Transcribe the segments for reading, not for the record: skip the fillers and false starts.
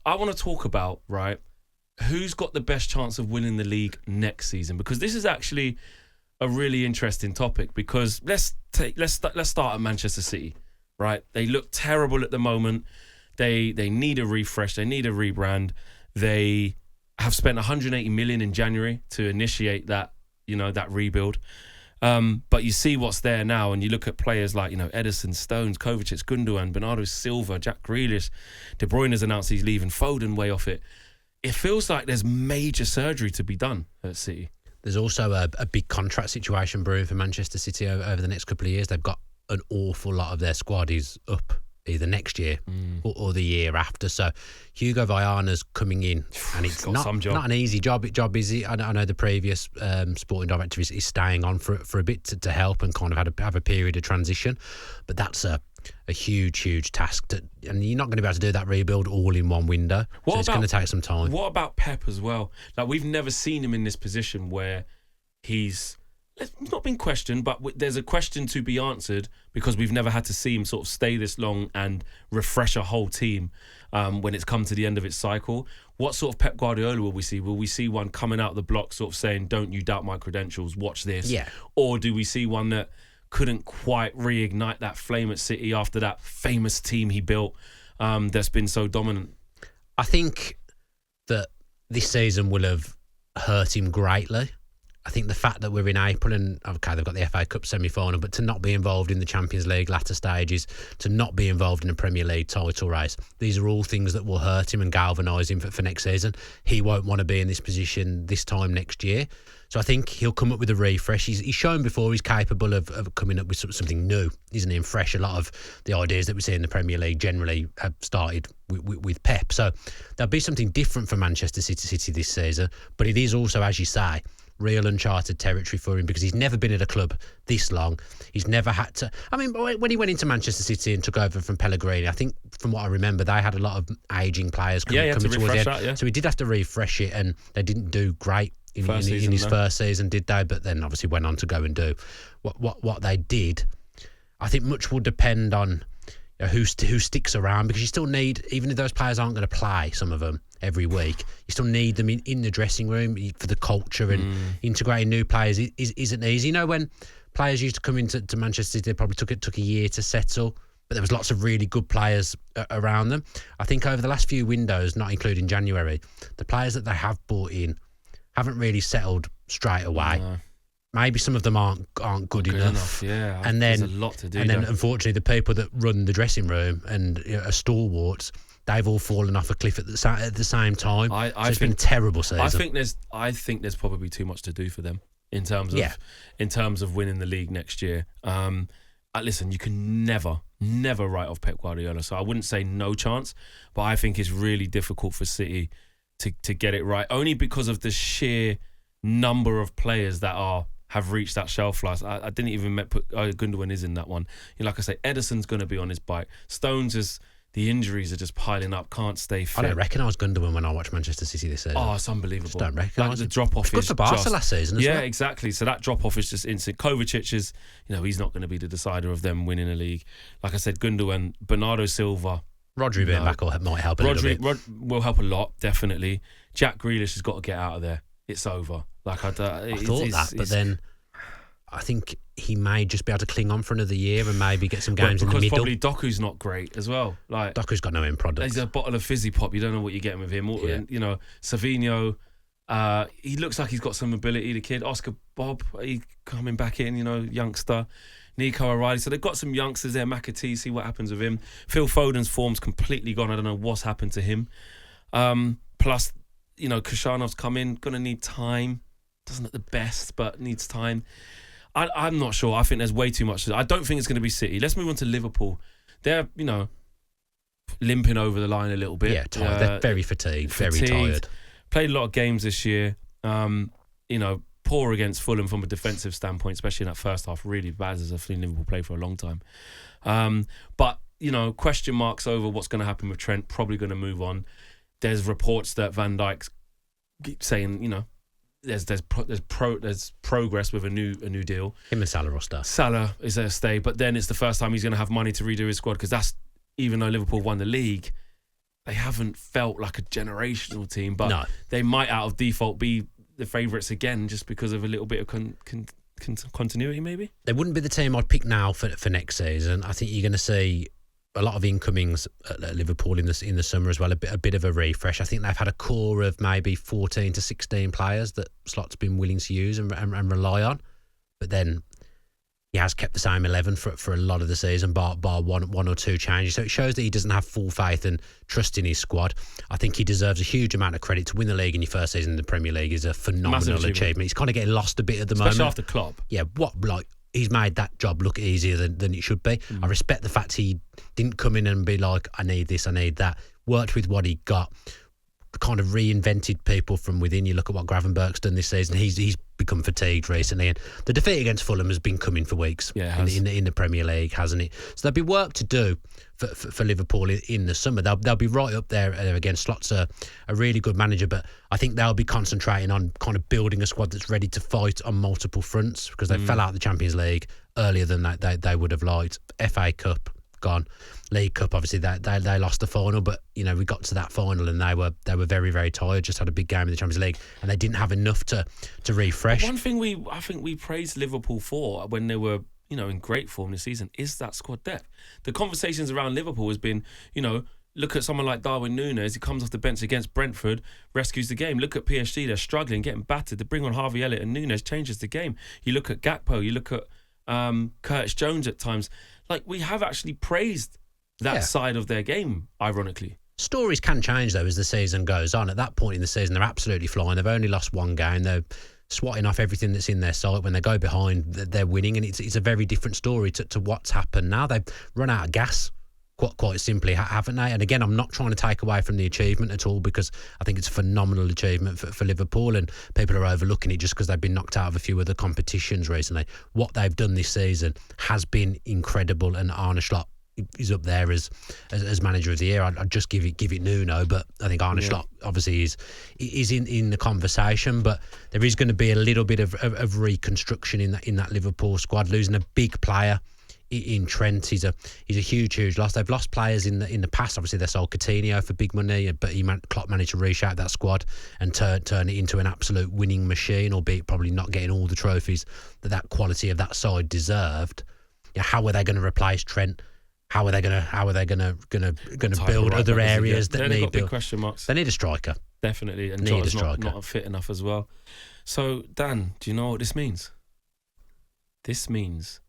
I want to talk about, right, who's got the best chance of winning the league next season, because this is actually a really interesting topic. Because let's start at Manchester City, right? They look terrible at the moment. They need a refresh. They need a rebrand. They have spent 180 million in January to initiate that, that rebuild. But you see what's there now, and you look at players like, Ederson, Stones, Kovacic, Gundogan, Bernardo Silva, Jack Grealish, De Bruyne has announced he's leaving, Foden way off it. It feels like there's major surgery to be done at City. There's also a big contract situation brewing for Manchester City over the next couple of years. They've got an awful lot of their squad is up either next year or the year after. So Hugo Viana's coming in, and it's not an easy job. Is it? I know the previous sporting director is staying on for a bit to help and kind of have a period of transition. But that's a huge task, and you're not going to be able to do that rebuild all in one window. So it's going to take some time. What about Pep as well? Like, we've never seen him in this position where he's not been questioned, but there's a question to be answered, because we've never had to see him sort of stay this long and refresh a whole team when it's come to the end of its cycle. What sort of Pep Guardiola will we see? Will we see one coming out of the block sort of saying, don't you doubt my credentials, watch this? Yeah. Or do we see one that couldn't quite reignite that flame at City after that famous team he built that's been so dominant? I think that this season will have hurt him greatly. I think the fact that we're in April and, okay, they've got the FA Cup semi-final, but to not be involved in the Champions League latter stages, to not be involved in a Premier League title race, these are all things that will hurt him and galvanise him for next season. He won't want to be in this position this time next year. So I think he'll come up with a refresh. He's shown before he's capable of coming up with something new, isn't he, and fresh. A lot of the ideas that we see in the Premier League generally have started with Pep. So there'll be something different for Manchester City this season, but it is also, as you say, real uncharted territory for him, because he's never been at a club this long. He's never had to... I mean, when he went into Manchester City and took over from Pellegrini, I think from what I remember, they had a lot of ageing players coming towards the end. So he did have to refresh it, and they didn't do great in his first season, did they? But then obviously went on to go and do what they did. I think much will depend on who sticks around, because you still need, even if those players aren't going to play, some of them every week, you still need them in the dressing room for the culture, and integrating new players isn't easy. When players used to come into Manchester City, they probably took a year to settle, but there was lots of really good players around them. I think over the last few windows, not including January, the players that they have brought in haven't really settled straight away. No. Maybe some of them aren't good enough. Yeah, and then there's a lot to do. And then, unfortunately, the people that run the dressing room and are stalwarts, they've all fallen off a cliff at the same time. It's been a terrible season. I think there's probably too much to do for them in terms of winning the league next year. Listen, you can never write off Pep Guardiola, so I wouldn't say no chance, but I think it's really difficult for City to get it right, only because of the sheer number of players that have reached that shelf life. I didn't even put Gundogan is in that one. Like I say, Ederson's going to be on his bike. Stones the injuries are just piling up, can't stay fit. I don't recognise Gundogan when I watch Manchester City this season. Oh, it's unbelievable. Just don't recognise the drop-off. Good for Barca last season as well. Yeah, exactly. So that drop-off is just instant. Kovacic is, he's not going to be the decider of them winning a league. Like I said, Gundogan, Bernardo Silva. Rodri being back might help a little bit. Will help a lot, definitely. Jack Grealish has got to get out of there. It's over. I thought that, but then I think he may just be able to cling on for another year and maybe get some games in the middle. Because probably Doku's not great as well. Like, Doku's got no end product. He's a bottle of fizzy pop. You don't know what you're getting with him. Yeah. Savinho, he looks like he's got some ability. The kid, Oscar Bob, he coming back in. Youngster. Nico O'Reilly. So they've got some youngsters there. McAtee, see what happens with him. Phil Foden's form's completely gone. I don't know what's happened to him. Plus, Krishanov's come in, going to need time. Doesn't look the best, but needs time. I'm not sure. I think there's way too much. I don't think it's going to be City. Let's move on to Liverpool. They're, limping over the line a little bit. Yeah, tired. They're very fatigued, very tired. Played a lot of games this year. Poor against Fulham from a defensive standpoint, especially in that first half. Really bad as I've seen Liverpool play for a long time. But, question marks over what's going to happen with Trent. Probably going to move on. There's reports that Van Dijk's saying, there's progress with a new deal. Him and Salah will stay. Salah is a stay, but then it's the first time he's going to have money to redo his squad, because that's, even though Liverpool won the league, they haven't felt like a generational team, but No. they might out of default be the favourites again just because of a little bit of continuity, maybe? They wouldn't be the team I'd pick now for next season. I think you're going to see a lot of incomings at Liverpool in the summer as well, a bit of a refresh. I think they've had a core of maybe 14 to 16 players that Slot's been willing to use and rely on. But then he has kept the same 11 for a lot of the season, bar one or two changes. So it shows that he doesn't have full faith and trust in his squad. I think he deserves a huge amount of credit. To win the league in your first season in the Premier League is a phenomenal achievement. He's kind of getting lost a bit at the moment. Especially after Klopp. Yeah, he's made that job look easier than it should be. I respect the fact he didn't come in and be like, I need this, I need that. Worked with what he got, kind of reinvented people from within. You look at what Gravenberch's done this season. He's become fatigued recently, and the defeat against Fulham has been coming for weeks in the Premier League, hasn't it? So there'll be work to do for Liverpool in the summer. They'll be right up there again. Slot's a really good manager, but I think they'll be concentrating on kind of building a squad that's ready to fight on multiple fronts, because they fell out of the Champions League earlier than they would have liked. FA Cup gone, League Cup obviously they lost the final, but we got to that final and they were very, very tired. Just had a big game in the Champions League and they didn't have enough to refresh. One thing I think we praised Liverpool for when they were in great form this season is that squad depth. The conversations around Liverpool has been look at someone like Darwin Núñez. He comes off the bench against Brentford, rescues the game. Look at PSG, they're struggling, getting battered. They bring on Harvey Elliott and Núñez changes the game. You look at Gakpo, you look at Curtis Jones at times. Like, we have actually praised that side of their game, ironically. Stories can change, though, as the season goes on. At that point in the season, they're absolutely flying. They've only lost one game. They're swatting off everything that's in their sight. When they go behind, they're winning, and it's a very different story to what's happened now. They've run out of gas, quite simply, haven't they? And again, I'm not trying to take away from the achievement at all, because I think it's a phenomenal achievement for Liverpool, and people are overlooking it just because they've been knocked out of a few other competitions recently. What they've done this season has been incredible, and Arne Slot is up there as manager of the year. I'd just give it Nuno, but I think Arne Slot obviously is in the conversation. But there is going to be a little bit of reconstruction in that Liverpool squad, losing a big player in Trent. He's a huge loss. They've lost players in the past. Obviously, they sold Coutinho for big money, but Klopp managed to reshape that squad and turn it into an absolute winning machine, albeit probably not getting all the trophies that quality of that side deserved. Yeah, how are they going to replace Trent? How are they going to build other areas that need big question marks? They need a striker, definitely, and Jota's not fit enough as well. So, Dan, do you know what this means? This means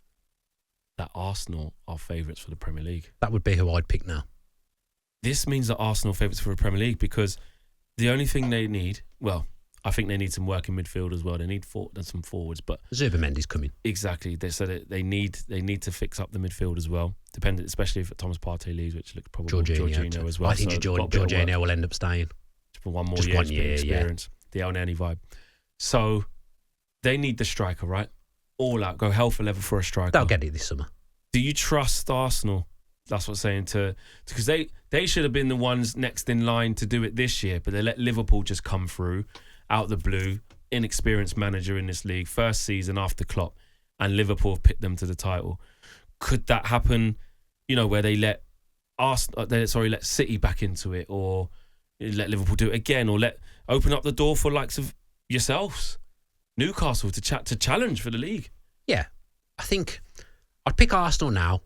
that Arsenal are favourites for the Premier League. That would be who I'd pick now. This means that Arsenal are favourites for the Premier League because the only thing they need, well, I think they need some work in midfield as well. They need some forwards, but Zubimendi's coming. Exactly. They said it. They need to fix up the midfield as well. Dependent, especially if Thomas Partey leaves, which looks probably Jorginho as well. I think Jorginho will end up staying for one more year experience. The El Nani vibe. So they need the striker, right? All out, go hell for leather for a striker. They'll get it this summer. Do you trust Arsenal? That's what I'm saying, because they should have been the ones next in line to do it this year, but they let Liverpool just come through out the blue. Inexperienced manager in this league, first season after Klopp, and Liverpool have picked them to the title. Could that happen? Where they let City back into it, or let Liverpool do it again, or open up the door for likes of yourselves, Newcastle, to challenge for the league. Yeah, I think I'd pick Arsenal now.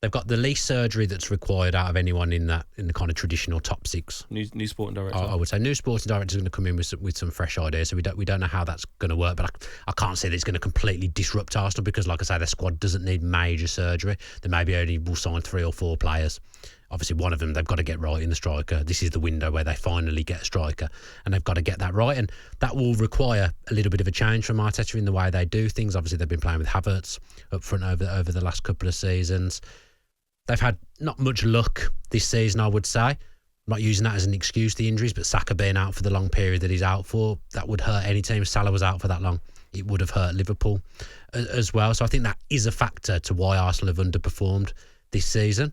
They've got the least surgery that's required out of anyone in the kind of traditional top six. New sporting director. I would say new sporting director is going to come in with some fresh ideas. So we don't know how that's going to work, but I can't say that it's going to completely disrupt Arsenal, because, like I say, their squad doesn't need major surgery. They maybe only will sign 3 or 4 players. Obviously, one of them they've got to get right in the striker. This is the window where they finally get a striker, and they've got to get that right. And that will require a little bit of a change from Arteta in the way they do things. Obviously, they've been playing with Havertz up front over the last couple of seasons. They've had not much luck this season, I would say. I'm not using that as an excuse, the injuries, but Saka being out for the long period that he's out for, that would hurt any team. If Salah was out for that long, it would have hurt Liverpool as well. So I think that is a factor to why Arsenal have underperformed this season.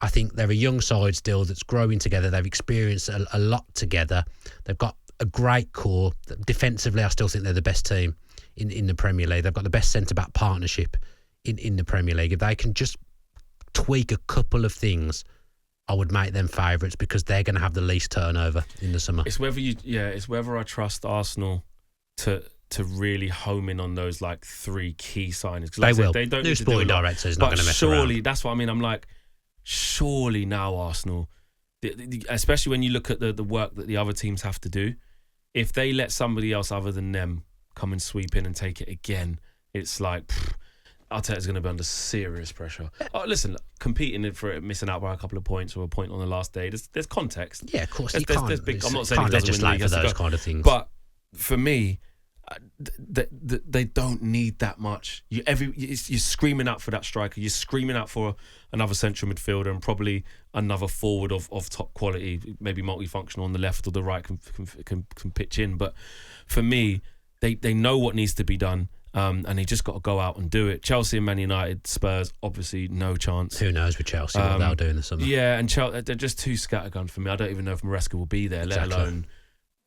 I think they're a young side still that's growing together. They've experienced a lot together. They've got a great core. Defensively, I still think they're the best team in the Premier League. They've got the best centre-back partnership in the Premier League. If they can just tweak a couple of things, I would make them favourites because they're going to have the least turnover in the summer. It's whether I trust Arsenal to really home in on those like 3 key signings. They will. They don't New need to do sporting a lot, director is not going to mess surely, around. that's what I mean. I'm like, surely now Arsenal, especially when you look at the work that the other teams have to do, if they let somebody else other than them come and sweep in and take it again, it's like, Arteta's going to be under serious pressure. Oh, listen, competing for it, missing out by a couple of points or a point on the last day, there's context. Yeah, of course. There's big, I'm not saying he can't doesn't win the legislate league, for has to those go. kind of things. But for me, they don't need that much. You're screaming out for that striker. You're screaming out for another central midfielder and probably another forward of top quality, maybe multifunctional on the left or the right can pitch in. But for me, they know what needs to be done. And they just got to go out and do it. Chelsea and Man United, Spurs, obviously no chance. Who knows with Chelsea what they'll do in the summer? Yeah, and Chelsea, they're just too scattergun for me. I don't even know if Maresca will be there, let alone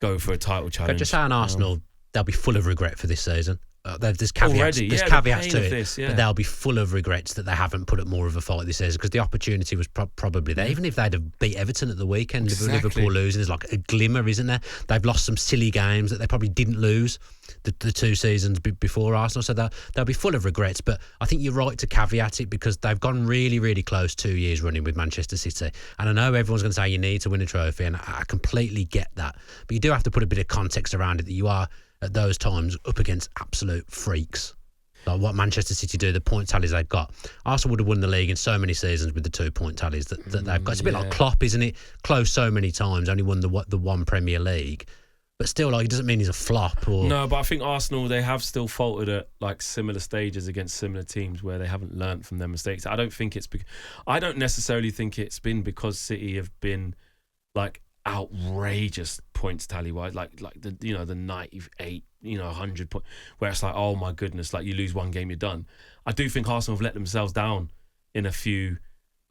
go for a title challenge. Can I just say on Arsenal, they'll be full of regret for this season. There's caveats, Already, caveats to it, this, but they'll be full of regrets that they haven't put up more of a fight this season because the opportunity was probably there. Even if they'd have beat Everton at the weekend, Liverpool losing, there's like a glimmer, isn't there? They've lost some silly games that they probably didn't lose the 2 seasons before Arsenal, so they'll be full of regrets. But I think you're right to caveat it because they've gone really, really close 2 years running with Manchester City. And I know everyone's going to say you need to win a trophy, and I completely get that. But you do have to put a bit of context around it that you are at those times up against absolute freaks. Like what Manchester City do, the point tallies they've got. Arsenal would have won the league in so many seasons with the 2 point tallies that they've got. It's a bit like Klopp, isn't it? Close so many times, only won the one Premier League. But still, like, it doesn't mean he's a flop. No, but I think Arsenal, they have still faltered at like similar stages against similar teams where they haven't learnt from their mistakes. I don't necessarily think it's been because City have been like outrageous points tally wise, like the 98, 100 point, where it's like, oh my goodness, like you lose one game, you're done. I do think Arsenal have let themselves down in a few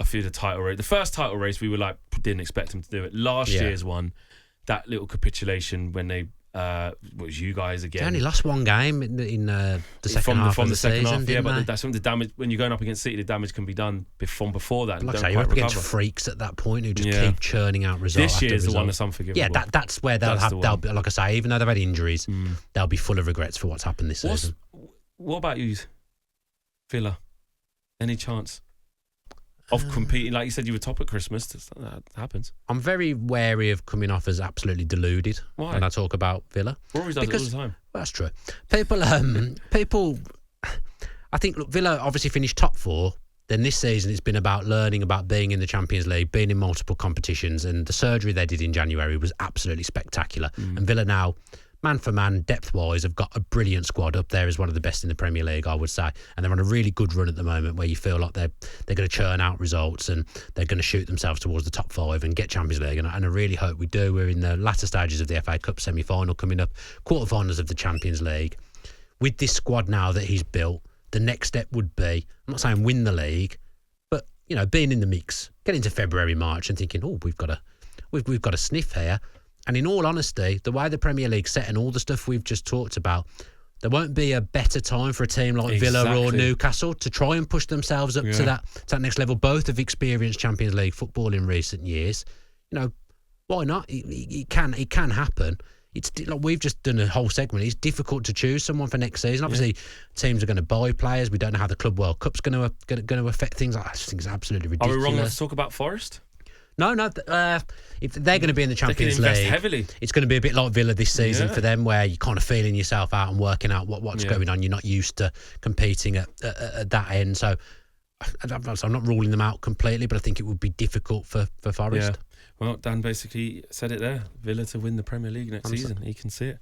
of the title race. The first title race, we were like, didn't expect them to do it. Last year's one, that little capitulation when they was you guys again. They only lost one game in the second half of the second season, half, didn't but they? that's when the damage, when you're going up against City, the damage can be done from before that. Like I say, you're up against freaks at that point who just keep churning out results. This year's after the one result. that's unforgivable. Yeah, that's where they'll like I say, even though they've had injuries, they'll be full of regrets for what's happened this season. What about you, Villa? Any chance of competing? Like you said, you were top at Christmas. That happens. I'm very wary of coming off as absolutely deluded when I talk about Villa. Rory does it all the time. Well, that's true. People, I think, look, Villa obviously finished top 4. Then this season it's been about learning about being in the Champions League, being in multiple competitions, and the surgery they did in January was absolutely spectacular. And Villa now, man for man, depth-wise, have got a brilliant squad up there as one of the best in the Premier League, I would say. And they're on a really good run at the moment where you feel like they're going to churn out results and they're going to shoot themselves towards the top 5 and get Champions League. And I really hope we do. We're in the latter stages of the FA Cup semi-final coming up, quarter-finals of the Champions League. With this squad now that he's built, the next step would be, I'm not saying win the league, but, being in the mix, getting to February, March and thinking, oh, we've got a sniff here. And in all honesty, the way the Premier League's set and all the stuff we've just talked about, there won't be a better time for a team like Villa or Newcastle to try and push themselves up to that next level. Both have experienced Champions League football in recent years. Why not? It can happen. It's like we've just done a whole segment. It's difficult to choose someone for next season. Obviously, teams are going to buy players. We don't know how the Club World Cup's going to affect things. I just think it's absolutely ridiculous. Are we wrong to talk about Forest? No. If they're going to be in the Champions League, heavily. It's going to be a bit like Villa this season for them, where you're kind of feeling yourself out and working out what's going on. You're not used to competing at that end. So I'm not ruling them out completely, but I think it would be difficult for Forest. Yeah. Well, Dan basically said it there. Villa to win the Premier League next season. He can see it.